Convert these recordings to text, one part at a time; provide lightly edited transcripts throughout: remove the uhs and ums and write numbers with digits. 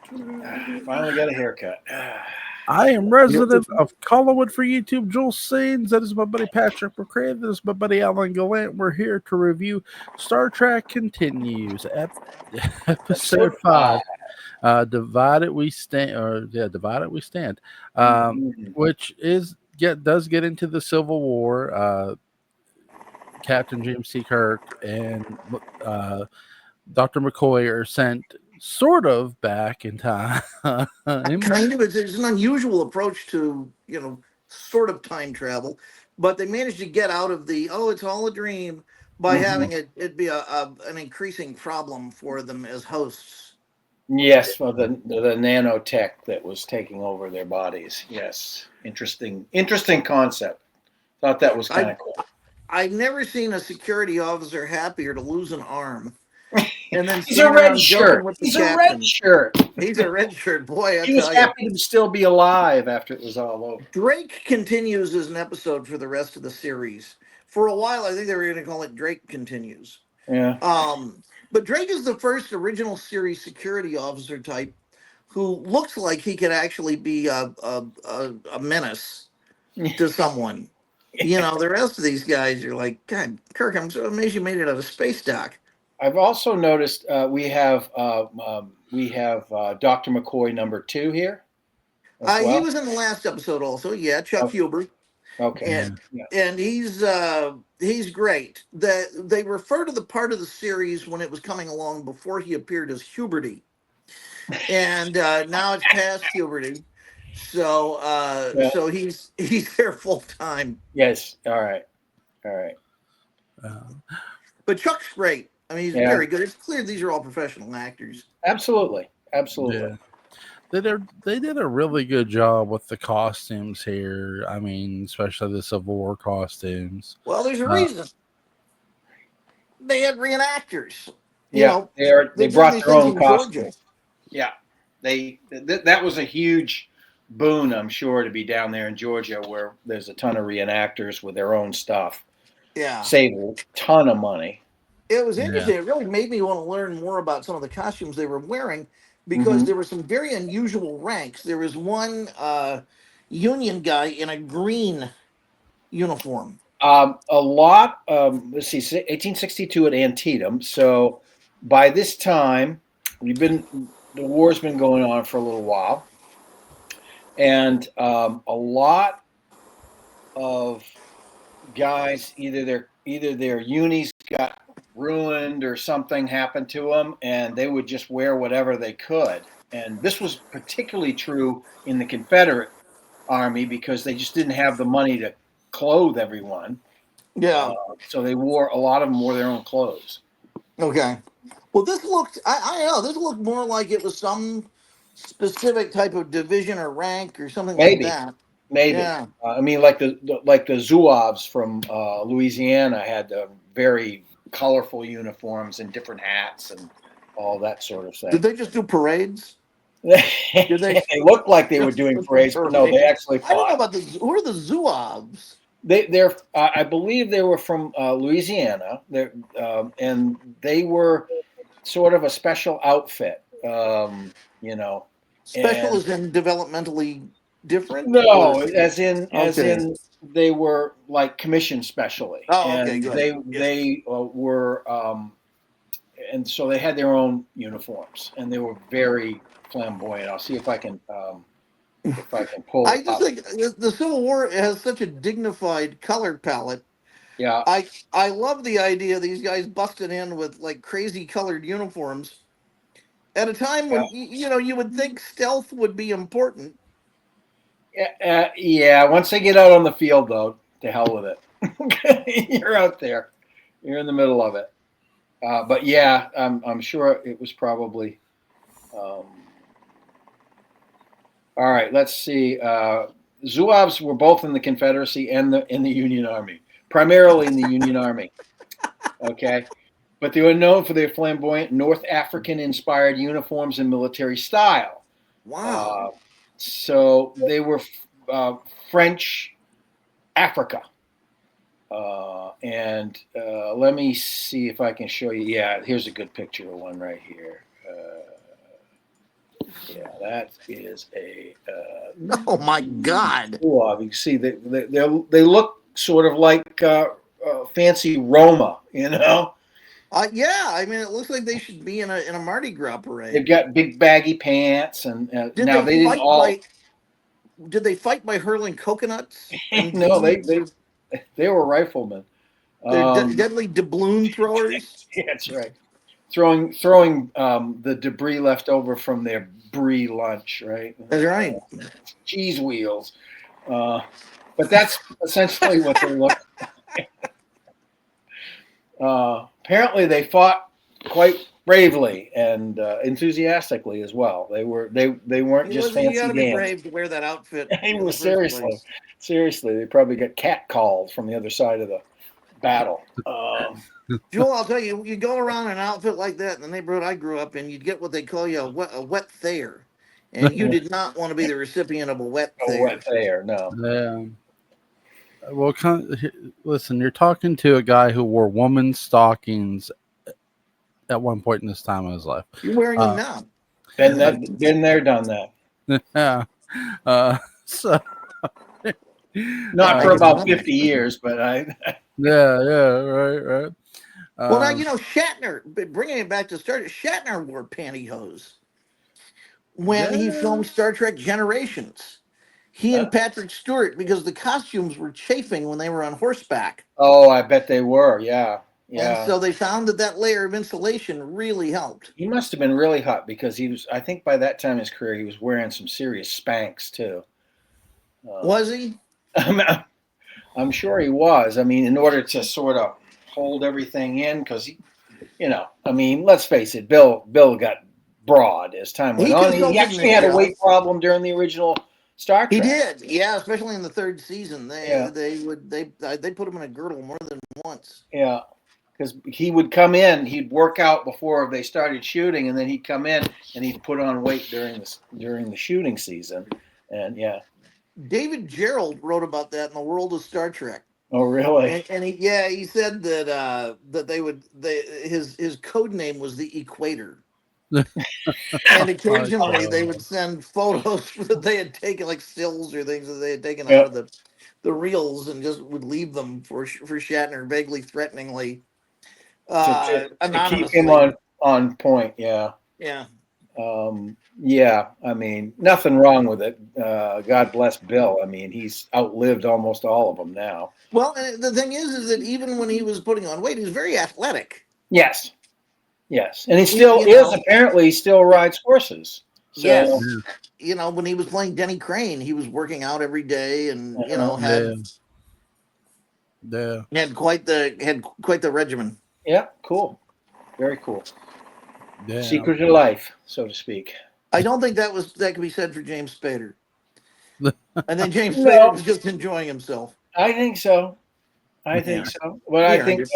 Finally got a haircut. I am resident of Collinwood for YouTube, Joel Sains. That is my buddy Patrick McCray. That is my buddy Alan Gallant. We're here to review Star Trek Continues, episode Episode 5. 5. Divided we stand, or yeah, divided we stand, Mhm. which does get into the Civil War. Captain James T. Kirk and Dr. McCoy are sent sort of back in time. Kind of. It's an unusual approach to, sort of time travel, but they managed to get out of the, oh, it's all a dream by Mhm. having it be an increasing problem for them as hosts. Yes, well, the nanotech that was taking over their bodies. Yes, interesting concept. Thought that was kind I, of cool. I've never seen a security officer happier to lose an arm and then He's a stand red around joking shirt. with the He's a red captain. shirt. He's a red shirt boy, I He was tell you. happy to still be alive after it was all over. Drake continues as an episode for the rest of the series. For a while, I think they were going to call it Drake Continues. Yeah. But Drake is the first original series security officer type who looks like he could actually be a menace to someone. The rest of these guys, you're like, God, Kirk, I'm so amazed you made it out of space dock. I've also noticed we have Dr. McCoy #2 here as He well. was in the last episode also. Yeah, Chuck Oh, Huber. okay. And Yeah. and he's great. They refer to the part of the series when it was coming along before he appeared as Huberty, and now it's past Huberty, Yeah. so he's there full time. Yes. All right. All right. uh, But Chuck's great. I mean, he's Yeah. very good. It's clear these are all professional actors. Absolutely. Absolutely. yeah. They did a really good job with the costumes here. I mean, especially the Civil War costumes. Well, there's a Uh, reason they had reenactors. Yeah. They They filmed brought these their things own in Georgia. costumes. Yeah. That was a huge boon, I'm sure, to be down there in Georgia where there's a ton of reenactors with their own stuff. Yeah. Save a ton of money. It was yeah, interesting. It really made me want to learn more about some of the costumes they were wearing because Hmm. there were some very unusual ranks. There was one Union guy in a green uniform. A lot. Let's see, 1862 at Antietam. So by this time, the war's been going on for a little while, and a lot of guys either their unis got ruined or something happened to them, and they would just wear whatever they could. And this was particularly true in the Confederate Army because they just didn't have the money to clothe everyone. Yeah. So a lot of them wore their own clothes. Okay. Well, this looked, I don't know, this looked more like it was some specific type of division or rank or something like Maybe, that. maybe. Yeah. I mean, like the Zouaves from Louisiana had very colorful uniforms and different hats and all that sort of Did thing. they just do parades? Did they They looked like they were just doing do parades, but no, they parades? actually I don't know fought. about who are the Zouaves? I believe they were from Louisiana. And they were sort of a special outfit, you know. Special And as in developmentally different? Or no, as in okay. they were like commissioned specially, Oh, okay, and good. Yes. they were, and so they had their own uniforms, and they were very flamboyant. I'll see if I can pull I it just up. think the Civil War has such a dignified color palette. Yeah, I love the idea these guys busted in with like crazy colored uniforms at a time yeah, when you would think stealth would be important. yeah. Once they get out on the field, though, to hell with it. You're out there. You're in the middle of it. But yeah, I'm sure it was probably. Um, All right, let's see. Zouaves were both in the Confederacy and in the Union Army, primarily in the Union Army. Okay, but they were known for their flamboyant North African-inspired uniforms and military style. Wow. Uh, so they were French Africa. And let me see if I can show you. Yeah, here's a good picture of one right here. Yeah, that is a. Oh my God! Cool. You see, they look sort of like fancy Roma. Yeah, I mean, it looks like they should be in a Mardi Gras They've parade. got big baggy pants, and Did now they they didn't fight all. by? Did they fight by hurling coconuts and No, beads? they were riflemen. They're Um, deadly doubloon throwers. yeah, that's right. Throwing the debris left over from their brie lunch, right? That's right. Cheese wheels. Uh, but that's essentially what they look. Apparently, they fought quite bravely and enthusiastically as well. They weren't just Listen, you got fancy to be gams. brave to wear that outfit They in were the first seriously, place. seriously. They probably got cat calls from the other side of the battle. Joel, I'll tell you, you go around in an outfit like that in the neighborhood I grew up in, you'd get what they call you a wet thayer. And you did not want to be the recipient of a wet Oh, thayer. what there? No. Yeah. Well, listen, you're talking to a guy who wore woman's stockings at one point in this time of his life. You're wearing them now. Been there, done that. Yeah. So. Not for about 50 years, but Yeah, right. Well, now, Shatner, but bringing it back to Star Trek, Shatner wore pantyhose when he filmed Star Trek Generations. He and Patrick Stewart, because the costumes were chafing when they were on horseback. Oh, I bet they were. Yeah. And so they found that layer of insulation really helped. He must have been really hot because I think by that time in his career, he was wearing some serious Spanx too. Was he? I'm sure he was. I mean, in order to sort of hold everything in, because let's face it, Bill got broad as time went on. He actually had a weight problem during the original Star Trek. He did, yeah, especially in the third season. They put him in a girdle more than once. Yeah, because he would come in, he'd work out before they started shooting, and then he'd come in and he'd put on weight during the shooting season, and yeah. David Gerald wrote about that in the World of Star Trek. Oh, really? And he said that his code name was the Equator. And occasionally they would send photos that they had taken, like stills or things that they had taken out of the reels, and just would leave them for Shatner, vaguely threateningly, to anonymously. keep him on point. Yeah. Yeah. Yeah, I mean, nothing wrong with it. God bless Bill. I mean, he's outlived almost all of them now. Well, the thing is that even when he was putting on weight, he was very athletic. Yes, and he still is. Apparently, he still rides horses. So, yes, when he was playing Denny Crane, he was working out every day, and had quite the regimen. Yeah, cool, very cool. Yeah. Secret of life, so to speak. I don't think that could be said for James Spader. I think James Spader was just enjoying himself. I think so. But I think,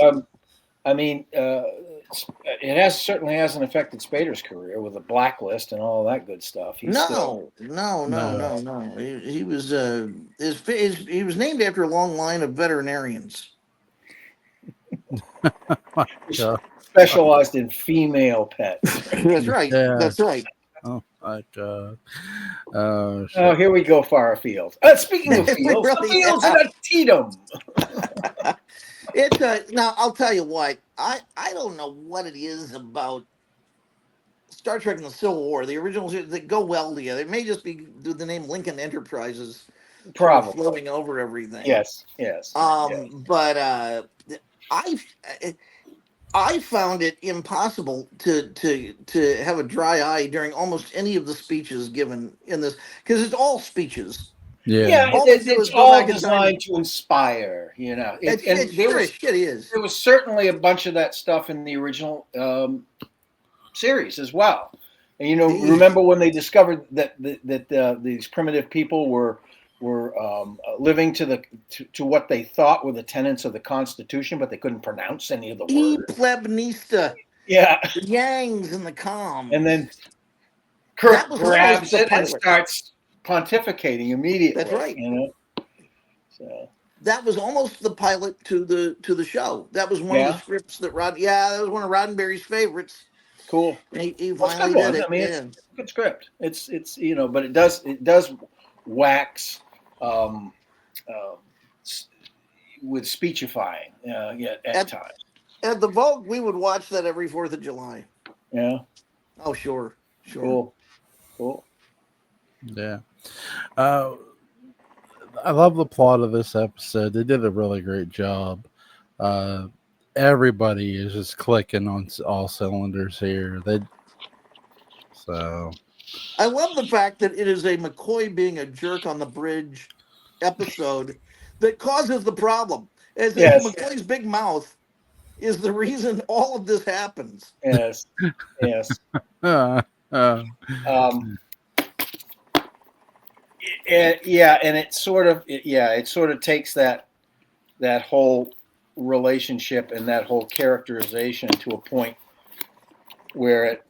it certainly hasn't affected Spader's career with the Blacklist and all that good stuff. No. He was he was named after a long line of veterinarians. Specialized in female pets. That's right. Yeah. That's right. Oh my God. Oh, here we go far afield. Speaking of fields, the fields in Antietam. Now I'll tell you what, I don't know what it is about Star Trek and the Civil War, the originals that go well together. It may just be the name Lincoln Enterprises probably floating over everything. Yes. But I found it impossible to have a dry eye during almost any of the speeches given in this, because it's all speeches. Yeah, it's all designed to inspire, It is. There was certainly a bunch of that stuff in the original series as well. And remember when they discovered that these primitive people were living to what they thought were the tenets of the Constitution, but they couldn't pronounce any of the words. Plebnista. Yeah. The Yangs and the Coms. And then Kirk grabs it and starts pontificating immediately. That's right. So that was almost the pilot to the show. That was one of the scripts that that was one of Roddenberry's favorites. Cool. He Well, it's a finally good did one. it. I mean, Yeah. it's a good script. It's but it does wax um, with speechifying, at times. At the Vogue, we would watch that every 4th of July. Yeah. Oh, sure. Cool. Yeah. I love the plot of this episode. They did a really great job. Everybody is just clicking on all cylinders here. So I love the fact that it is a McCoy being a jerk on the bridge episode that causes the problem. As if Yes. McCoy's big mouth is the reason all of this happens. Yes. uh, Um, and it sort of takes that whole relationship and that whole characterization to a point where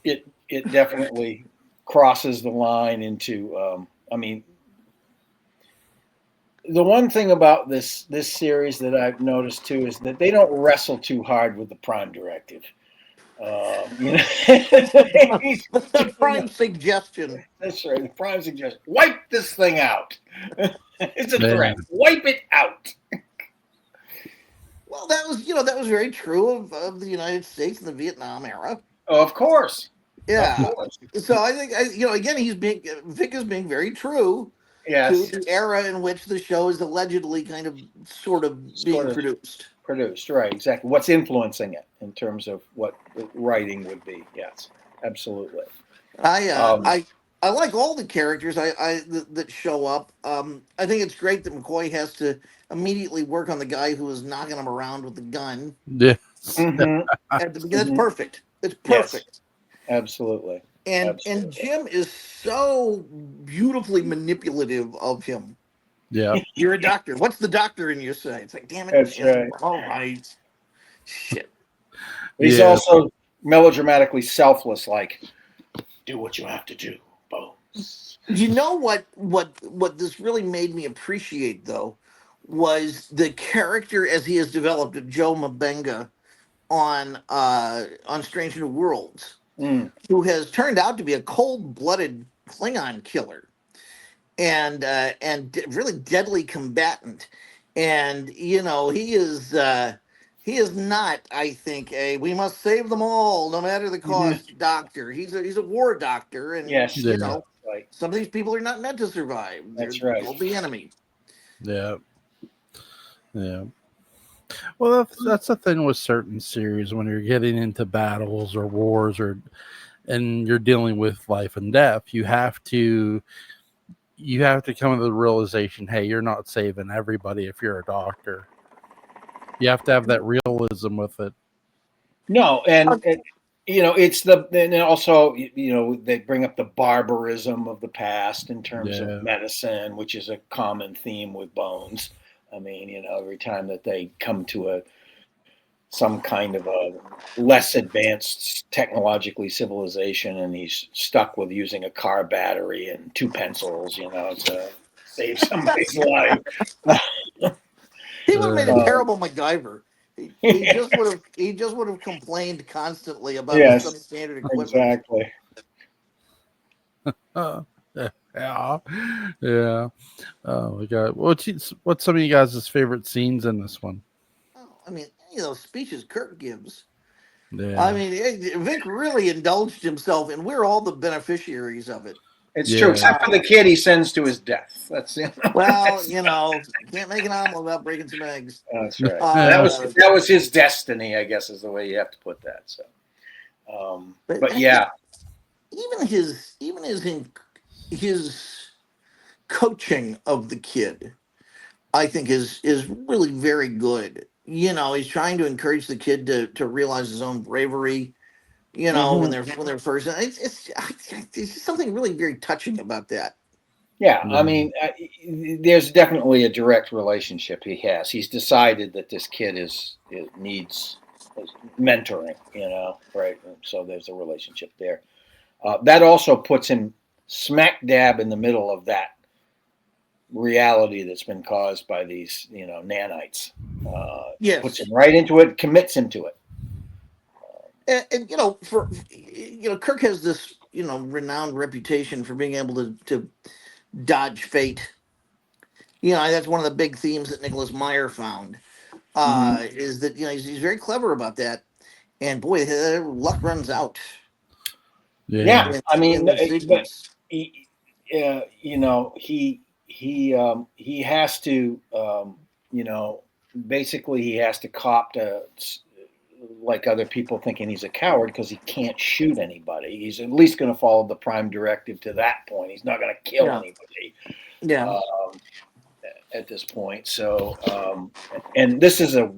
it definitely crosses the line into. I mean, the one thing about this series that I've noticed too is that they don't wrestle too hard with the Prime Directive. The prime suggestion. That's right. The Prime suggestion: wipe this thing out. It's a Yeah. threat. Wipe it out. Well, that was very true of the United States in the Vietnam era. Oh, of course. Yeah. Of course. So I think again Vic is being very true to Yes. the era in which the show is allegedly kind of sort of being produced. Produced, right? Exactly. What's influencing it in terms of what the writing would be? Yes, absolutely. I like all the characters that show up. I think it's great that McCoy has to immediately work on the guy who is knocking him around with the gun. yes. Mm-hmm. At the beginning. That's perfect. It's Yes. perfect. Absolutely. And Jim is so beautifully manipulative of him. Yeah. You're a doctor. What's the doctor in you say? It's like, damn it. That's Jim. right. All right. Shit. He's Yeah. also melodramatically selfless, like, do what you have to do, Bones. You know what this really made me appreciate though was the character as he has developed of Joe Mabenga on Strange New Worlds, who has turned out to be a cold-blooded Klingon killer and really deadly combatant. And he is not, I think, a we must save them all no matter the cost doctor. He's a war doctor, and Yes. right. Some of these people are not meant to survive. That's They're right. called the enemy. Yeah. Well, that's the thing with certain series when you're getting into battles or wars and you're dealing with life and death. You have to come to the realization, hey, you're not saving everybody if you're a doctor. You have to have that realism with it. No, and it's and also they bring up the barbarism of the past in terms of medicine, which is a common theme with Bones. I mean, every time that they come to some kind of a less advanced technologically civilization, and he's stuck with using a car battery and 2 pencils, to save somebody's life. He would have made a terrible MacGyver. He just would have complained constantly about the substandard equipment. Exactly. Yeah. Oh my God. What's some of you guys' favorite scenes in this one? Oh, I mean, those speeches Kirk gives. Yeah. I mean, Vic really indulged himself, and we're all the beneficiaries of it. It's true, except for the kid he sends to his death. That's well, can't make an omelet without breaking some eggs. That's right. That was his destiny, I guess, is the way you have to put that. So, but yeah, even his coaching of the kid, I think is really very good. He's trying to encourage the kid to realize his own bravery. When they're first, it's just something really very touching about that. Yeah, I mean, there's definitely a direct relationship he has. He's decided that this kid needs mentoring, right? So there's a relationship there. That also puts him smack dab in the middle of that reality that's been caused by these, nanites. Yes. Puts him right into it, commits him to it. And Kirk has this renowned reputation for being able to dodge fate. That's one of the big themes that Nicholas Meyer found. Mhm. Is that he's very clever about that, and boy, luck runs out Yeah, Yeah. I in mean, this but sequence. he has to, basically he has to cop to like other people thinking he's a coward because he can't shoot anybody. He's at least going to follow the prime directive to that point. He's not going to kill Yeah, anybody yeah, um, at this point. So, and this is a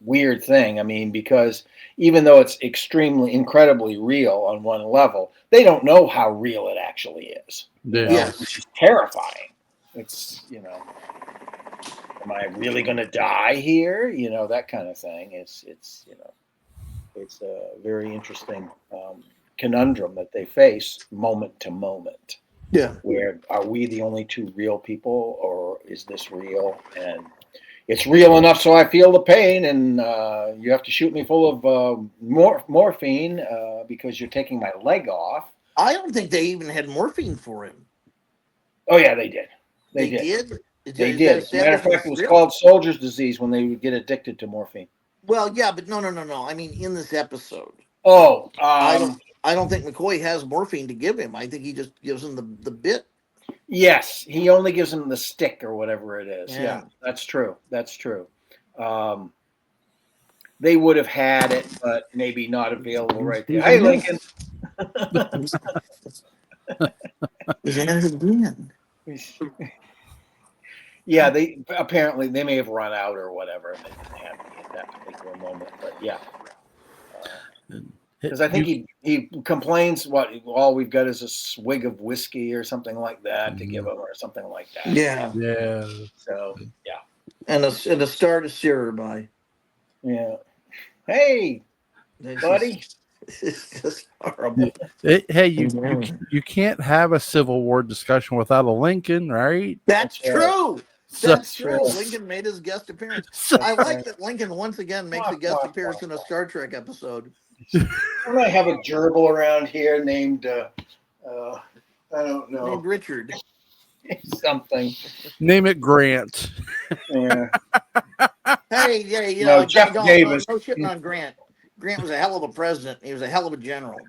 weird thing. I mean, because even though it's incredibly real on one level, they don't know how real it actually is. Yeah. Which yes, is terrifying. It's am I really going to die here? That kind of thing. It's a very interesting conundrum that they face moment to moment. yeah. Where are we the only two real people, or is this real? And it's real enough so I feel the pain, and you have to shoot me full of morphine because you're taking my leg off. I don't think they even had morphine for him. Oh yeah, they did. They They did. did. They Is that did. As a matter of established in the fact, it was script? called soldier's disease when they would get addicted to morphine. Well, yeah, but no, no, no, no. I mean, in this episode, Oh, I don't. I don't think McCoy has morphine to give him. I think he just gives him the bit. yes, he only gives him the stick or whatever it is. Yeah, Yeah. that's true. That's true. Um, they would have had it, but maybe not available right there. Hey, Lincoln. Is that it again? Yeah, they may have run out or whatever, and they didn't have me at that particular moment. But yeah, because I think he complains what all we've got is a swig of whiskey or something like that to give him or something like that. Yeah. Yeah. So yeah, And a star to steer her by. yeah. Hey, It's buddy. it's just horrible. Hey, you can't have a Civil War discussion without a Lincoln, right? That's That's right. true. So, That's true. Lincoln made his guest appearance. so I That's like right. that Lincoln once again makes a guest appearance in a Star Trek episode. Don't I have a gerbil around here named I don't know Named Richard. something. name it Grant. Yeah. Hey, yeah, No, Jeff no Davis. shitting on Grant. Grant was a hell of a president. He was a hell of a general.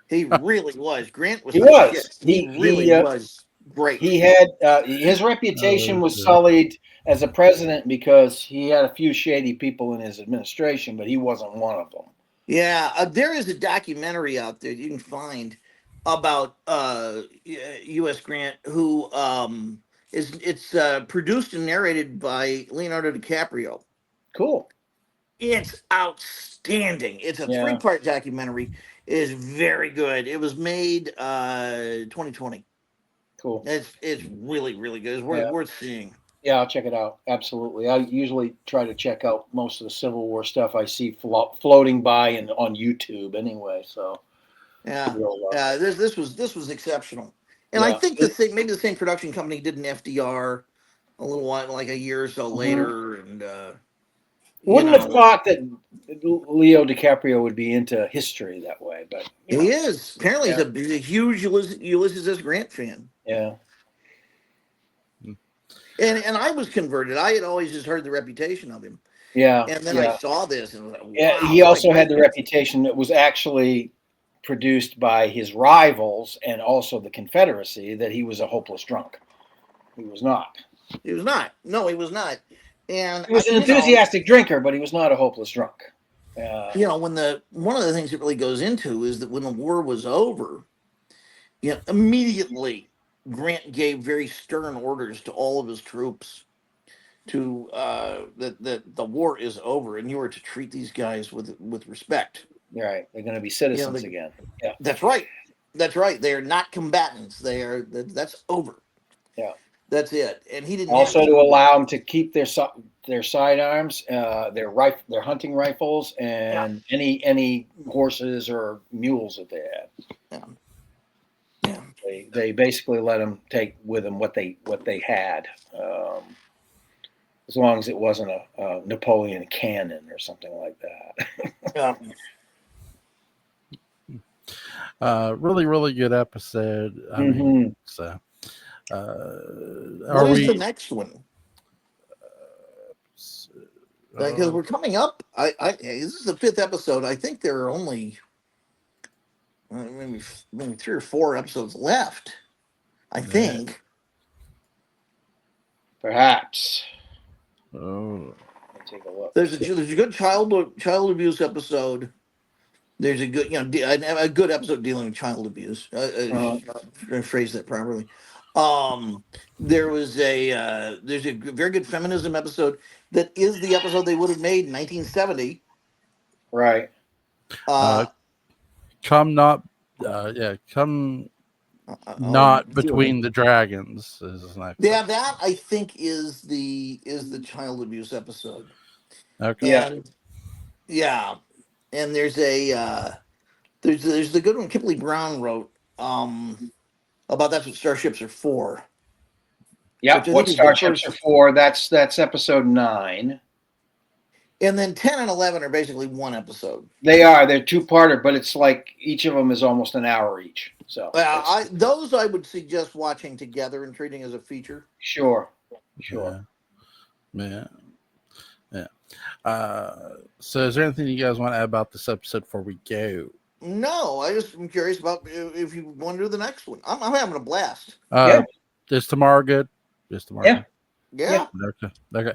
He really was. Grant was He the was. shit. He really was great. He had his reputation was sullied as a president because he had a few shady people in his administration, but he wasn't one of them. Yeah, there is a documentary out there you can find about U.S. Grant, who it's produced and narrated by Leonardo DiCaprio. Cool. It's outstanding. It's a Yeah. 3-part documentary. It is very good. It was made 2020. Cool. It's really really good. It's worth seeing. Yeah, I'll check it out. Absolutely. I usually try to check out most of the Civil War stuff I see floating by and on YouTube anyway. So Yeah, real, this was exceptional, and I yeah. think maybe the same production company did an FDR a little while, like a year or so later, and Wouldn't have thought that Leo DiCaprio would be into history that way, but he is apparently yeah. he's a huge Ulysses S. Grant fan. Yeah. And I was converted. I had always just heard the reputation of him. Yeah. And then I saw this and was like, wow. Yeah, he also had the reputation that was actually produced by his rivals and also the Confederacy that he was a hopeless drunk. He was not. He was not. No, he was not. And He was an enthusiastic drinker, but he was not a hopeless drunk. When one of the things it really goes into is that when the war was over, immediately Grant gave very stern orders to all of his troops to that the war is over and you are to treat these guys with respect. Right, they're going to be citizens again. Yeah, that's right. That's right. They are not combatants. That's over. Yeah, that's it. And he didn't also to allow them to keep their sidearms, their hunting rifles, and any horses or mules that they had. Yeah. They basically let them take with them what they had, as long as it wasn't a Napoleon cannon or something like that. Really, really good episode. I mean, so What is the next one? Because we're coming up. This is the 5th episode. I think there are only maybe 3 or 4 episodes left. I think. Perhaps. Oh. Take a look. There's a good child abuse episode. There's a good a good episode dealing with child abuse. Phrase that properly. There's a very good feminism episode that is the episode they would have made in 1970. Right. Come not between the dragons is next. Yeah, that I think is the child abuse episode. Okay. And there's the good one Kipley Brown wrote about that's what starships are for. Yeah, what starships are for? That's episode 9. And then 10 and 11 are basically one episode. They're two-parter, but it's like each of them is almost an hour each. So those I would suggest watching together and treating as a feature. Sure. Yeah. So is there anything you guys want to add about this episode before we go? No, I'm curious about if you want to do the next one. I'm having a blast. Is tomorrow good? Just tomorrow. Yeah. Okay.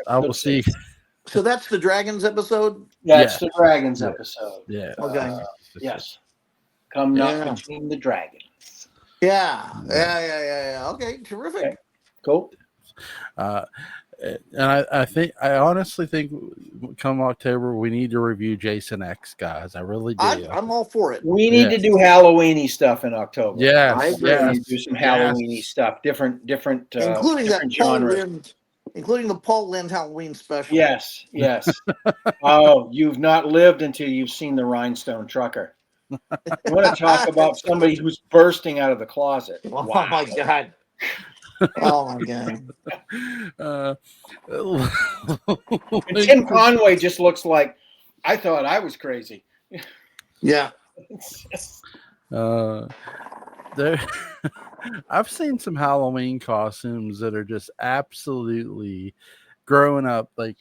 I will see. So that's the Dragons episode? That's the Dragons episode. Yeah. Okay. Yes. Come not between the dragons. Yeah. Okay, terrific. Okay. Cool. And I honestly think come October we need to review Jason X, guys. I really do. I'm all for it. We need to do Halloweeny stuff in October. Yes, I agree. Do some Halloweeny stuff, different including different genres. Including the Paul Lynde Halloween special. Yes. Oh, you've not lived until you've seen the Rhinestone Trucker. You want to talk about somebody who's bursting out of the closet? Oh my God. Oh my God. And Tim Conway just looks like I thought I was crazy. Yeah. I've seen some Halloween costumes that are just absolutely growing up, like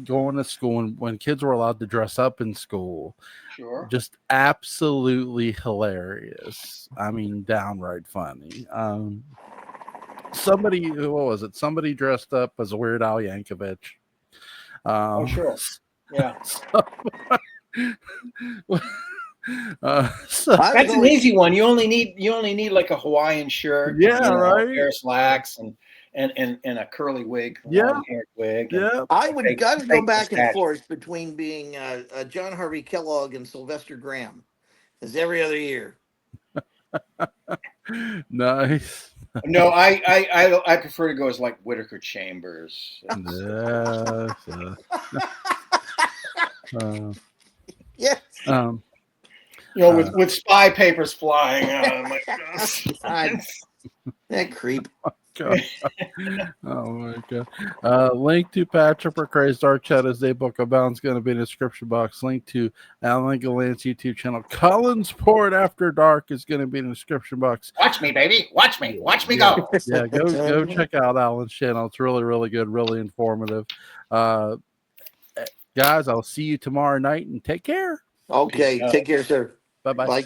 going to school when kids were allowed to dress up in school. Sure. Just absolutely hilarious. I mean, downright funny. Somebody dressed up as a Weird Al Yankovic. Sure. Yeah. That's an easy one. You only need like a Hawaiian shirt. Right. A pair of slacks and a curly wig, long-haired wig. Yeah. I would go back and forth between being John Harvey Kellogg and Sylvester Graham, as every other year. Nice. No, I prefer to go as like Whittaker Chambers. Yes. With spy papers flying. Oh my gosh. That creep. Oh my God. Link to Patrick McCray's Dark Shadows Daybook Abound is going to be in the description box. Link to Alan Gallant's YouTube channel Collinsport After Dark is going to be in the description box. Watch me, baby. Watch me go. Yeah, go check out Alan's channel. It's really, really good, really informative. Guys, I'll see you tomorrow night and take care. Okay, take care, sir. Bye-bye. Bye.